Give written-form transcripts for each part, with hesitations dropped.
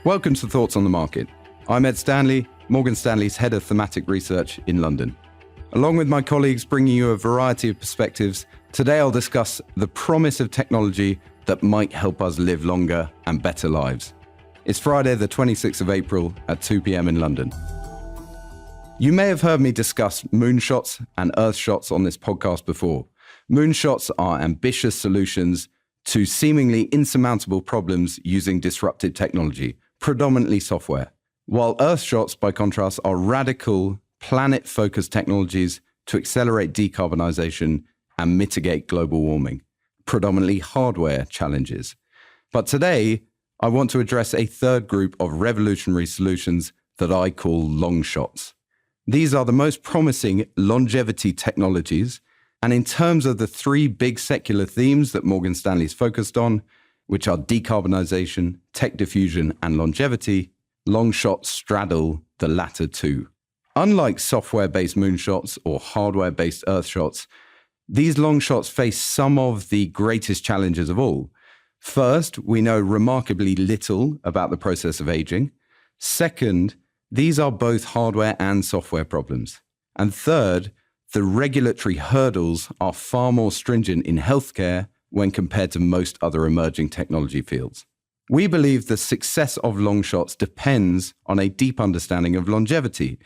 Welcome to Thoughts on the Market. I'm Ed Stanley, Morgan Stanley's head of thematic research in London. Along with my colleagues bringing you a variety of perspectives, today I'll discuss the promise of technology that might help us live longer and better lives. It's Friday, the 26th of April at 2 p.m. in London. You may have heard me discuss moonshots and earthshots on this podcast before. Moonshots are ambitious solutions to seemingly insurmountable problems using disruptive technology, predominantly software. While earthshots, by contrast, are radical, planet-focused technologies to accelerate decarbonization and mitigate global warming, predominantly hardware challenges. But today, I want to address a third group of revolutionary solutions that I call longshots. These are the most promising longevity technologies, and in terms of the three big secular themes that Morgan Stanley's focused on, which are decarbonization, tech diffusion, and longevity, longshots straddle the latter two. Unlike software-based moonshots or hardware-based earthshots, these longshots face some of the greatest challenges of all. First, we know remarkably little about the process of aging. Second, these are both hardware and software problems. And third, the regulatory hurdles are far more stringent in healthcare when compared to most other emerging technology fields. We believe the success of longshots depends on a deep understanding of longevity.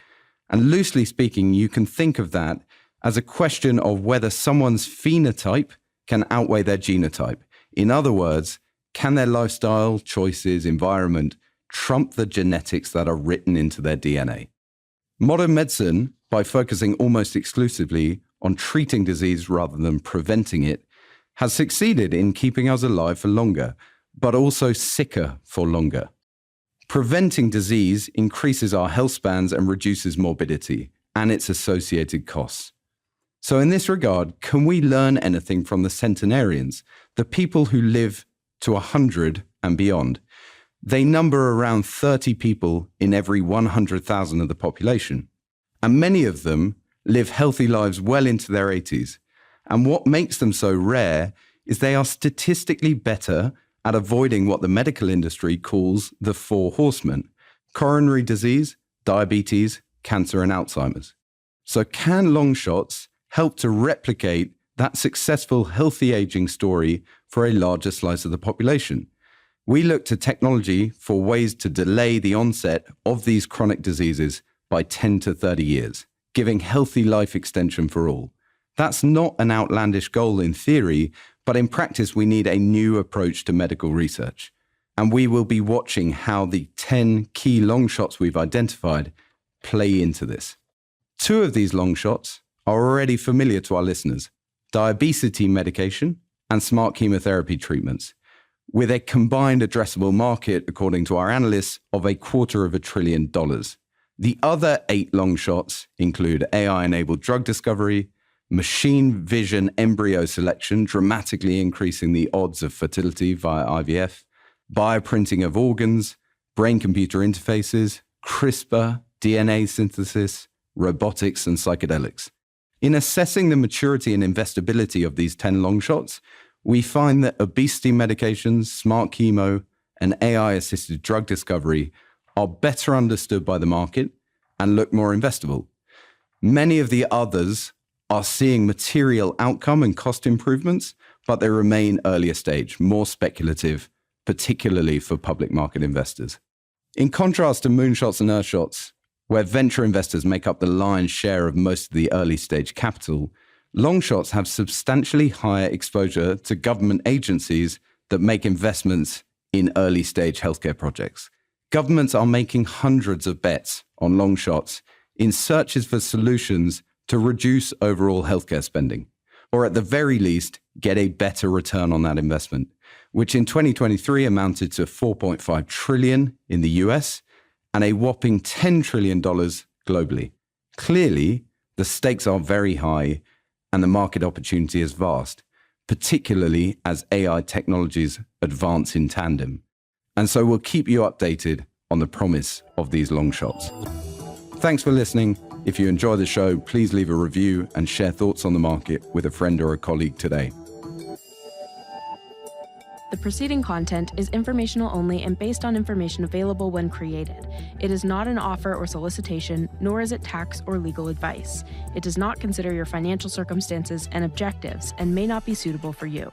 And loosely speaking, you can think of that as a question of whether someone's phenotype can outweigh their genotype. In other words, can their lifestyle, choices, environment trump the genetics that are written into their DNA? Modern medicine, by focusing almost exclusively on treating disease rather than preventing it, has succeeded in keeping us alive for longer, but also sicker for longer. Preventing disease increases our health spans and reduces morbidity and its associated costs. So in this regard, can we learn anything from the centenarians, the people who live to 100 and beyond? They number around 30 people in every 100,000 of the population. And many of them live healthy lives well into their 80s. And what makes them so rare is they are statistically better at avoiding what the medical industry calls the four horsemen: coronary disease, diabetes, cancer, and Alzheimer's. So can longshots help to replicate that successful healthy aging story for a larger slice of the population? We look to technology for ways to delay the onset of these chronic diseases by 10 to 30 years, giving healthy life extension for all. That's not an outlandish goal in theory, but in practice we need a new approach to medical research. And we will be watching how the 10 key longshots we've identified play into this. Two of these longshots are already familiar to our listeners: diabetes medication and smart chemotherapy treatments, with a combined addressable market, according to our analysts, of $250 billion. The other 8 longshots include AI-enabled drug discovery, machine vision embryo selection, dramatically increasing the odds of fertility via IVF, bioprinting of organs, brain-computer interfaces, CRISPR, DNA synthesis, robotics, and psychedelics. In assessing the maturity and investibility of these 10 longshots, we find that obesity medications, smart chemo, and AI-assisted drug discovery are better understood by the market and look more investable. Many of the others are seeing material outcome and cost improvements, but they remain earlier stage, more speculative, particularly for public market investors. In contrast to moonshots and earthshots, where venture investors make up the lion's share of most of the early stage capital, longshots have substantially higher exposure to government agencies that make investments in early stage healthcare projects. Governments are making hundreds of bets on longshots in searches for solutions to reduce overall healthcare spending, or at the very least, get a better return on that investment, which in 2023 amounted to $4.5 trillion in the US and a whopping $10 trillion globally. Clearly, the stakes are very high and the market opportunity is vast, particularly as AI technologies advance in tandem. And so we'll keep you updated on the promise of these longshots. Thanks for listening. If you enjoy the show, please leave a review and share thoughts on the market with a friend or a colleague today. The preceding content is informational only and based on information available when created. It is not an offer or solicitation, nor is it tax or legal advice. It does not consider your financial circumstances and objectives and may not be suitable for you.